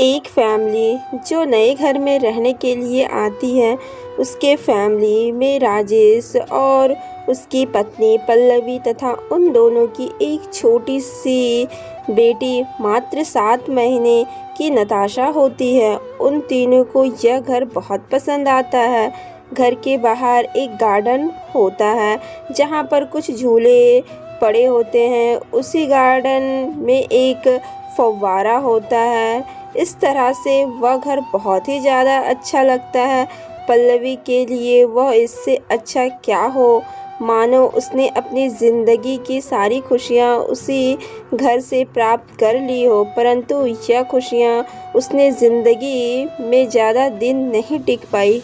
एक फैमिली जो नए घर में रहने के लिए आती है, उसके फैमिली में राजेश और उसकी पत्नी पल्लवी तथा उन दोनों की एक छोटी सी बेटी मात्र 7 महीने की नताशा होती है। उन तीनों को यह घर बहुत पसंद आता है। घर के बाहर एक गार्डन होता है जहाँ पर कुछ झूले पड़े होते हैं। उसी गार्डन में एक फव्वारा होता है। इस तरह से वह घर बहुत ही ज़्यादा अच्छा लगता है पल्लवी के लिए। वह इससे अच्छा क्या हो, मानो उसने अपनी ज़िंदगी की सारी खुशियाँ उसी घर से प्राप्त कर ली हो। परंतु यह खुशियाँ उसने ज़िंदगी में ज़्यादा दिन नहीं टिक पाई।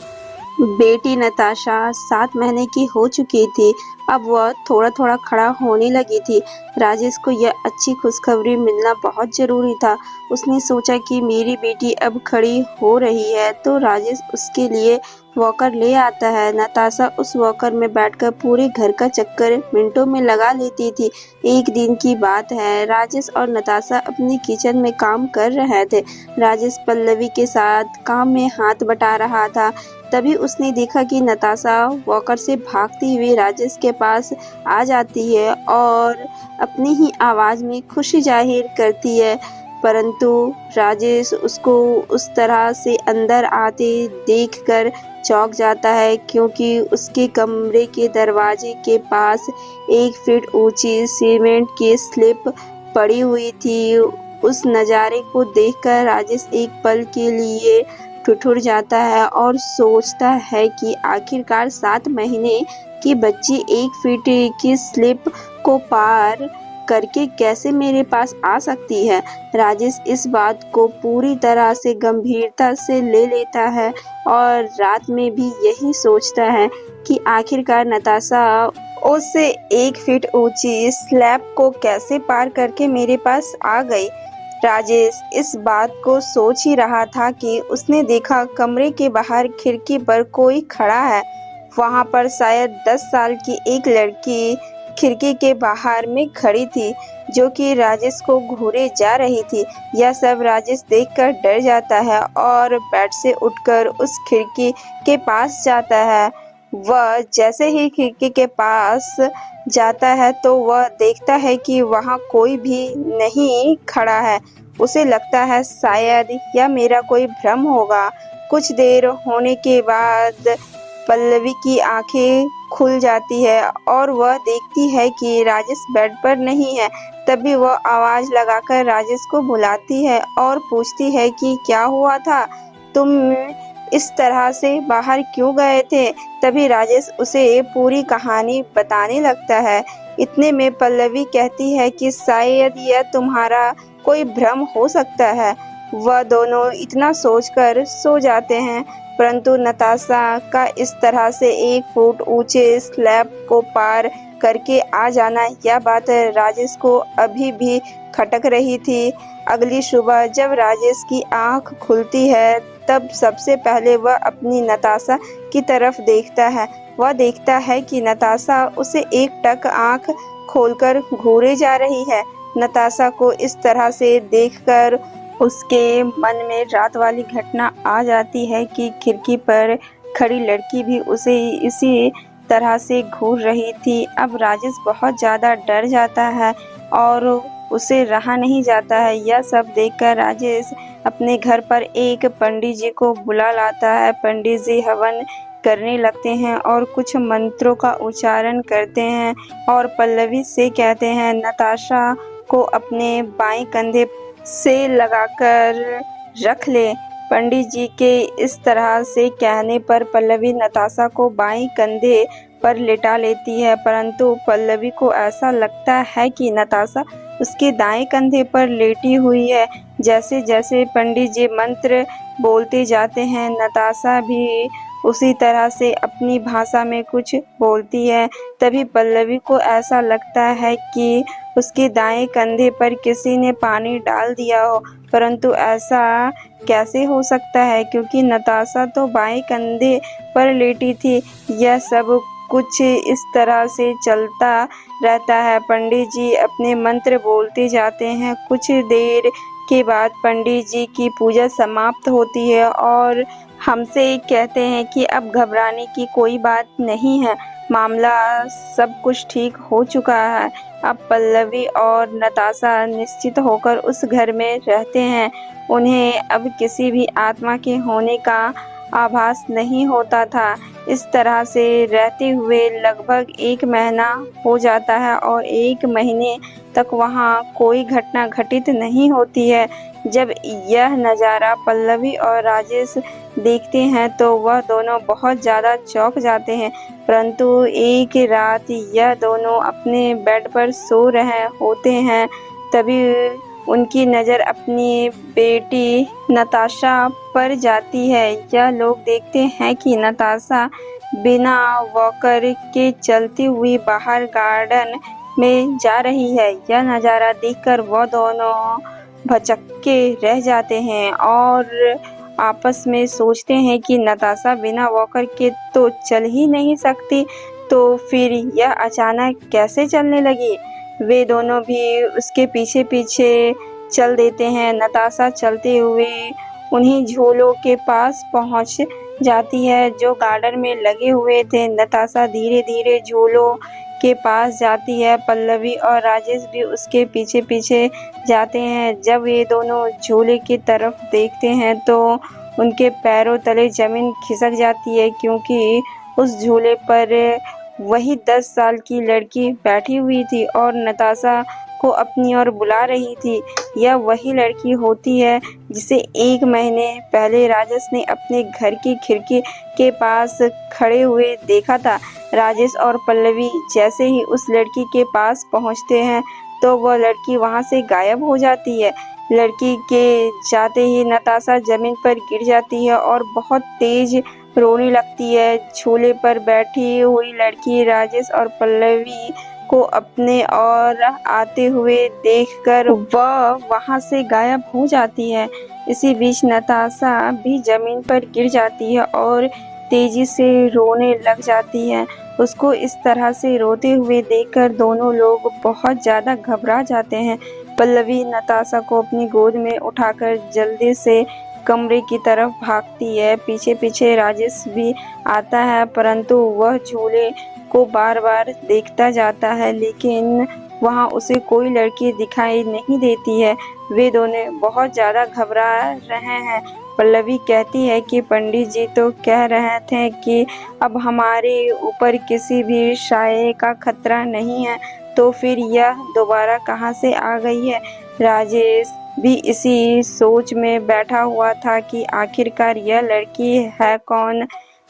बेटी नताशा 7 महीने की हो चुकी थी। अब वह थोड़ा-थोड़ा खड़ा होने लगी थी। राजेश को यह अच्छी खुशखबरी मिलना बहुत ज़रूरी था। उसने सोचा कि मेरी बेटी अब खड़ी हो रही है तो राजेश उसके लिए वॉकर ले आता है। नताशा उस वॉकर में बैठकर पूरे घर का चक्कर मिनटों में लगा लेती थी। एक दिन की बात है, राजेश और नताशा अपनी किचन में काम कर रहे थे। राजेश पल्लवी के साथ काम में हाथ बटा रहा था। तभी उसने देखा कि नताशा वॉकर से भागती हुई राजेश के पास आ जाती है और अपनी ही आवाज़ में खुशी जाहिर करती है। परंतु राजेश उसको उस तरह से अंदर आते देखकर चौंक जाता है, क्योंकि उसके कमरे के दरवाजे के पास 1 फीट ऊंची सीमेंट की स्लिप पड़ी हुई थी। उस नज़ारे को देखकर राजेश एक पल के लिए ठिठुर जाता है और सोचता है कि आखिरकार 7 महीने की बच्ची 1 फीट की स्लिप को पार करके कैसे मेरे पास आ सकती है। राजेश इस बात को पूरी तरह से गंभीरता से ले लेता है और रात में भी यही सोचता है कि आखिरकार नताशा उस 1 फीट ऊंची स्लैब को कैसे पार करके मेरे पास आ गई। राजेश इस बात को सोच ही रहा था कि उसने देखा कमरे के बाहर खिड़की पर कोई खड़ा है। वहां पर शायद 10 साल की एक लड़की खिड़की के बाहर में खड़ी थी, जो कि राजेश को घूरे जा रही थी। यह सब राजेश देखकर डर जाता है और बेड से उठकर उस खिड़की के पास जाता है। वह जैसे ही खिड़की के पास जाता है तो वह देखता है कि वहां कोई भी नहीं खड़ा है। उसे लगता है शायद यह मेरा कोई भ्रम होगा। कुछ देर होने के बाद पल्लवी की आंखें खुल जाती है और वह देखती है कि राजेश बेड पर नहीं है। तभी वह आवाज लगाकर राजेश को बुलाती है और पूछती है कि क्या हुआ था, तुम इस तरह से बाहर क्यों गए थे। तभी राजेश उसे पूरी कहानी बताने लगता है। इतने में पल्लवी कहती है कि शायद यह तुम्हारा कोई भ्रम हो सकता है। वह दोनों इतना सोचकर सो जाते हैं, परंतु नताशा का इस तरह से 1 फुट ऊंचे स्लैब को पार करके आ जाना, यह बात राजेश को अभी भी खटक रही थी। अगली सुबह जब राजेश की आंख खुलती है तब सबसे पहले वह अपनी नताशा की तरफ देखता है। वह देखता है कि नताशा उसे एकटक आंख खोलकर घूरे जा रही है। नताशा को इस तरह से देखकर उसके मन में रात वाली घटना आ जाती है कि खिड़की पर खड़ी लड़की भी उसे इसी तरह से घूर रही थी। अब राजेश बहुत ज़्यादा डर जाता है और उसे रहा नहीं जाता है। यह सब देखकर राजेश अपने घर पर एक पंडित जी को बुला लाता है। पंडित जी हवन करने लगते हैं और कुछ मंत्रों का उच्चारण करते हैं और पल्लवी से कहते हैं नताशा को अपने बाएं कंधे से लगाकर रख ले। पंडित जी के इस तरह से कहने पर पल्लवी नताशा को बाएं कंधे पर लेटा लेती है, परंतु पल्लवी को ऐसा लगता है कि नताशा उसके दाएं कंधे पर लेटी हुई है। जैसे जैसे पंडित जी मंत्र बोलते जाते हैं, नताशा भी उसी तरह से अपनी भाषा में कुछ बोलती है। तभी पल्लवी को ऐसा लगता है कि उसके दाएं कंधे पर किसी ने पानी डाल दिया हो, परंतु ऐसा कैसे हो सकता है, क्योंकि नताशा तो बाएं कंधे पर लेटी थी। यह सब कुछ इस तरह से चलता रहता है। पंडित जी अपने मंत्र बोलते जाते हैं। कुछ देर के बाद पंडित जी की पूजा समाप्त होती है और हमसे कहते हैं कि अब घबराने की कोई बात नहीं है, मामला सब कुछ ठीक हो चुका है। अब पल्लवी और नताशा निश्चित होकर उस घर में रहते हैं। उन्हें अब किसी भी आत्मा के होने का आभास नहीं होता था। इस तरह से रहते हुए लगभग 1 महीना हो जाता है और 1 महीने तक वहाँ कोई घटना घटित नहीं होती है। जब यह नज़ारा पल्लवी और राजेश देखते हैं तो वह दोनों बहुत ज़्यादा चौंक जाते हैं। परंतु एक रात यह दोनों अपने बेड पर सो रहे होते हैं, तभी उनकी नज़र अपनी बेटी नताशा पर जाती है। यह लोग देखते हैं कि नताशा बिना वॉकर के चलती हुई बाहर गार्डन में जा रही है। यह नज़ारा देखकर वह दोनों भौंचक्के रह जाते हैं और आपस में सोचते हैं कि नताशा बिना वॉकर के तो चल ही नहीं सकती, तो फिर यह अचानक कैसे चलने लगी। वे दोनों भी उसके पीछे पीछे चल देते हैं। नताशा चलते हुए उन्हीं झूलों के पास पहुंच जाती है जो गार्डन में लगे हुए थे। नताशा धीरे धीरे झूलों के पास जाती है। पल्लवी और राजेश भी उसके पीछे पीछे जाते हैं। जब ये दोनों झूले की तरफ देखते हैं तो उनके पैरों तले जमीन खिसक जाती है, क्योंकि उस झूले पर वही 10 साल की लड़की बैठी हुई थी और नताशा को अपनी ओर बुला रही थी। यह वही लड़की होती है जिसे 1 महीने पहले राजेश ने अपने घर की खिड़की के पास खड़े हुए देखा था। राजेश और पल्लवी जैसे ही उस लड़की के पास पहुंचते हैं तो वह लड़की वहां से गायब हो जाती है। लड़की के जाते ही नताशा जमीन पर गिर जाती है और बहुत तेज रोने लगती है। झूले पर बैठी हुई लड़की राजेश और पल्लवी को अपने और आते हुए देखकर वह वहां से गायब हो जाती है। इसी बीच नताशा भी जमीन पर गिर जाती है और तेजी से रोने लग जाती है। उसको इस तरह से रोते हुए देखकर दोनों लोग बहुत ज़्यादा घबरा जाते हैं। पल्लवी नताशा को अपनी गोद में उठाकर जल्दी से कमरे की तरफ भागती है। पीछे पीछे राजेश भी आता है, परंतु वह झूले को बार बार देखता जाता है, लेकिन वहाँ उसे कोई लड़की दिखाई नहीं देती है। वे दोनों बहुत ज़्यादा घबरा रहे हैं। पल्लवी कहती है कि पंडित जी तो कह रहे थे कि अब हमारे ऊपर किसी भी साये का खतरा नहीं है, तो फिर यह दोबारा कहाँ से आ गई है। राजेश भी इसी सोच में बैठा हुआ था कि आखिरकार यह लड़की है कौन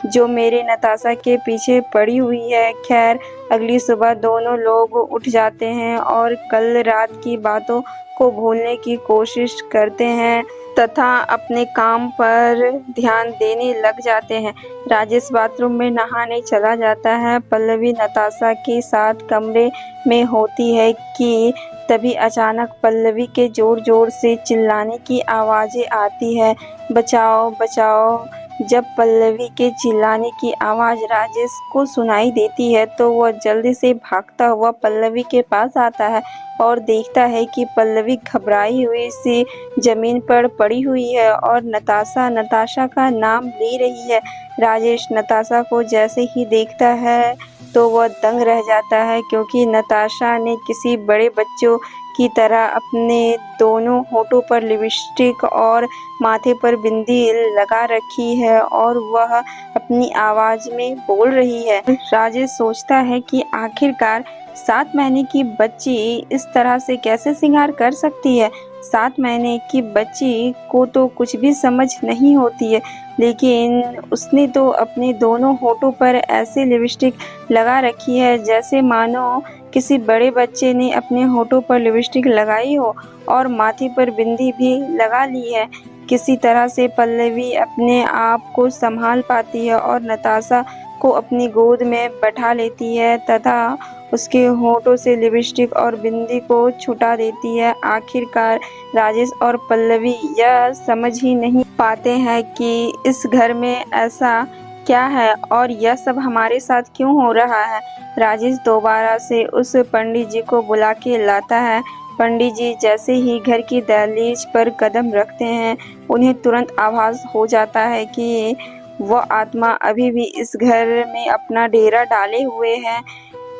जो मेरे नताशा के पीछे पड़ी हुई है। खैर, अगली सुबह दोनों लोग उठ जाते हैं और कल रात की बातों को भूलने की कोशिश करते हैं तथा अपने काम पर ध्यान देने लग जाते हैं। राजेश बाथरूम में नहाने चला जाता है। पल्लवी नताशा के साथ कमरे में होती है कि तभी अचानक पल्लवी के जोर जोर से चिल्लाने की आवाज़ें आती है, बचाओ बचाओ। जब पल्लवी के चिल्लाने की आवाज़ राजेश को सुनाई देती है तो वह जल्दी से भागता हुआ पल्लवी के पास आता है और देखता है कि पल्लवी घबराई हुई सी जमीन पर पड़ी हुई है और नताशा नताशा का नाम ले रही है। राजेश नताशा को जैसे ही देखता है तो वह दंग रह जाता है, क्योंकि नताशा ने किसी बड़े बच्चों की तरह अपने दोनों होठों पर लिपस्टिक और माथे पर बिंदी लगा रखी है और वह अपनी आवाज़ में बोल रही है। राजेश सोचता है कि आखिरकार 7 महीने की बच्ची इस तरह से कैसे श्रृंगार कर सकती है। 7 महीने की बच्ची को तो कुछ भी समझ नहीं होती है, लेकिन उसने तो अपने दोनों होठों पर ऐसे लिपस्टिक लगा रखी है जैसे मानो किसी बड़े बच्चे ने अपने होठों पर लिपस्टिक लगाई हो और माथे पर बिंदी भी लगा ली है। किसी तरह से पल्लवी अपने आप को संभाल पाती है और नताशा को अपनी गोद में बैठा लेती है तथा उसके होठों से लिपस्टिक और बिंदी को छुटा देती है। आखिरकार राजेश और पल्लवी यह समझ ही नहीं पाते हैं कि इस घर में ऐसा क्या है और यह सब हमारे साथ क्यों हो रहा है। राजेश दोबारा से उस पंडित जी को बुला के लाता है। पंडित जी जैसे ही घर की दहलीज पर कदम रखते हैं, उन्हें तुरंत आभास हो जाता है कि वह आत्मा अभी भी इस घर में अपना डेरा डाले हुए है।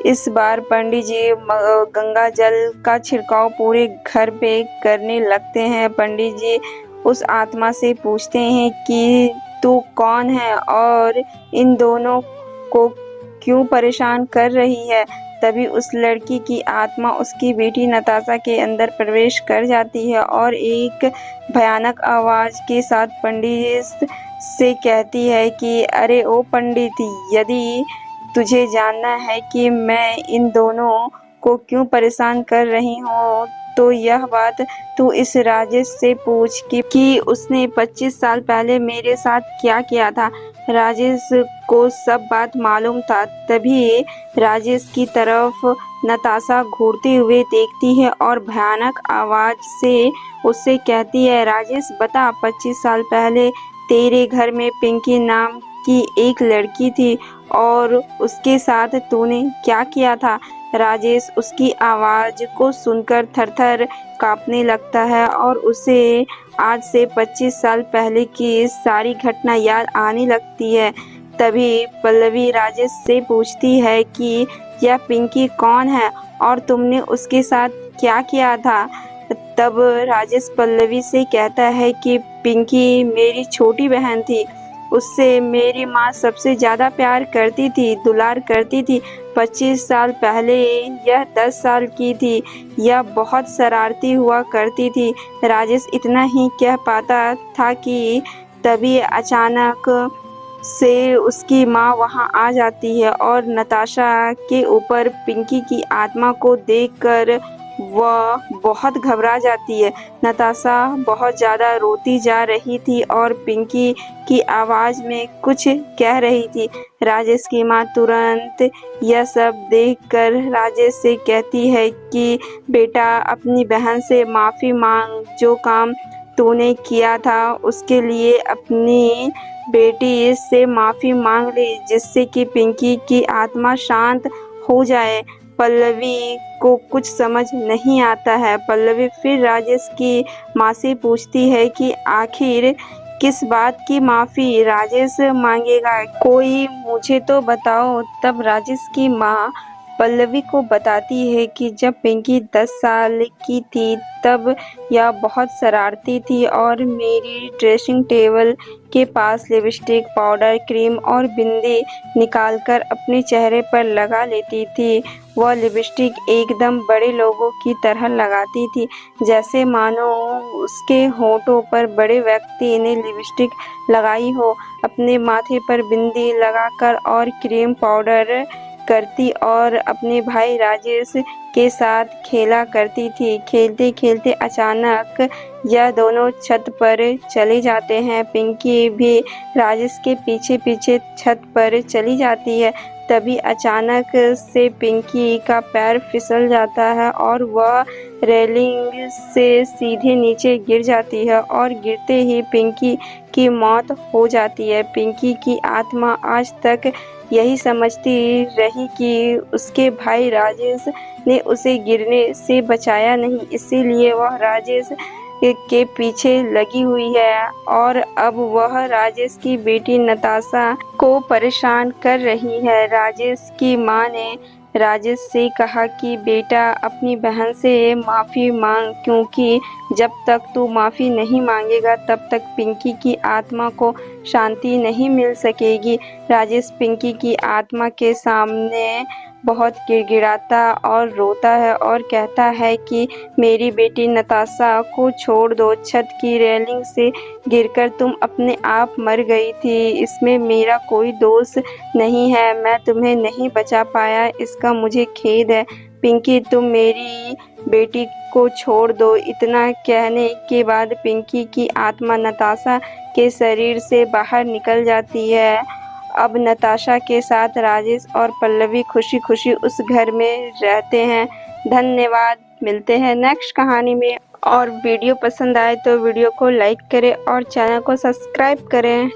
इस बार पंडित जी गंगा जल का छिड़काव पूरे घर पे करने लगते हैं। पंडित जी उस आत्मा से पूछते हैं कि तू कौन है और इन दोनों को क्यों परेशान कर रही है। तभी उस लड़की की आत्मा उसकी बेटी नताशा के अंदर प्रवेश कर जाती है और एक भयानक आवाज के साथ पंडित से कहती है कि अरे ओ पंडित, यदि तुझे जानना है कि मैं इन दोनों को क्यों परेशान कर रही हूँ, तो यह बात तू इस राजेश से पूछ कि उसने 25 साल पहले मेरे साथ क्या किया था। राजेश को सब बात मालूम था। तभी राजेश की तरफ नताशा घूरते हुए देखती है और भयानक आवाज से उससे कहती है, राजेश बता, 25 साल पहले तेरे घर में पिंकी नाम की एक लड़की थी और उसके साथ तूने क्या किया था। राजेश उसकी आवाज को सुनकर थरथर कांपने लगता है और उसे आज से 25 साल पहले की सारी घटना याद आने लगती है। तभी पल्लवी राजेश से पूछती है कि यह पिंकी कौन है और तुमने उसके साथ क्या किया था। तब राजेश पल्लवी से कहता है कि पिंकी मेरी छोटी बहन थी। उससे मेरी माँ सबसे ज़्यादा प्यार करती थी, दुलार करती थी। 25 साल पहले यह 10 साल की थी। यह बहुत शरारती हुआ करती थी। राजेश इतना ही कह पाता था कि तभी अचानक से उसकी माँ वहाँ आ जाती है और नताशा के ऊपर पिंकी की आत्मा को देखकर वह बहुत घबरा जाती है। नताशा बहुत ज़्यादा रोती जा रही थी और पिंकी की आवाज़ में कुछ कह रही थी। राजेश की माँ तुरंत यह सब देखकर राजेश से कहती है कि बेटा, अपनी बहन से माफ़ी मांग। जो काम तूने किया था उसके लिए अपनी बेटी से माफ़ी मांग ले, जिससे कि पिंकी की आत्मा शांत हो जाए। पल्लवी को कुछ समझ नहीं आता है। पल्लवी फिर राजेश की माँ से पूछती है कि आखिर किस बात की माफ़ी राजेश मांगेगा, कोई मुझे तो बताओ। तब राजेश की माँ पल्लवी को बताती है कि जब पिंकी 10 साल की थी तब यह बहुत शरारती थी और मेरी ड्रेसिंग टेबल के पास लिपस्टिक, पाउडर, क्रीम और बिंदी निकालकर अपने चेहरे पर लगा लेती थी। वह लिपस्टिक एकदम बड़े लोगों की तरह लगाती थी, जैसे मानो उसके होठों पर बड़े व्यक्ति ने लिपस्टिक लगाई हो। अपने माथे पर बिंदी लगाकर और क्रीम पाउडर करती और अपने भाई राजेश के साथ खेला करती थी। खेलते खेलते अचानक यह दोनों छत पर चले जाते हैं। पिंकी भी राजेश के पीछे पीछे छत पर चली जाती है। तभी अचानक से पिंकी का पैर फिसल जाता है और वह रेलिंग से सीधे नीचे गिर जाती है और गिरते ही पिंकी की मौत हो जाती है। पिंकी की आत्मा आज तक यही समझती रही कि उसके भाई राजेश ने उसे गिरने से बचाया नहीं, इसीलिए वह राजेश के पीछे लगी हुई है और अब वह राजेश की बेटी नताशा को परेशान कर रही है। राजेश की माँ ने राजेश से कहा कि बेटा, अपनी बहन से माफ़ी मांग, क्योंकि जब तक तू माफ़ी नहीं मांगेगा तब तक पिंकी की आत्मा को शांति नहीं मिल सकेगी। राजेश पिंकी की आत्मा के सामने बहुत गिड़गिड़ाता और रोता है और कहता है कि मेरी बेटी नताशा को छोड़ दो। छत की रेलिंग से गिरकर तुम अपने आप मर गई थी, इसमें मेरा कोई दोष नहीं है। मैं तुम्हें नहीं बचा पाया, इसका मुझे खेद है। पिंकी, तुम मेरी बेटी को छोड़ दो। इतना कहने के बाद पिंकी की आत्मा नताशा के शरीर से बाहर निकल जाती है। अब नताशा के साथ राजेश और पल्लवी खुशी खुशी उस घर में रहते हैं। धन्यवाद। मिलते हैं नेक्स्ट कहानी में। और वीडियो पसंद आए तो वीडियो को लाइक करें और चैनल को सब्सक्राइब करें।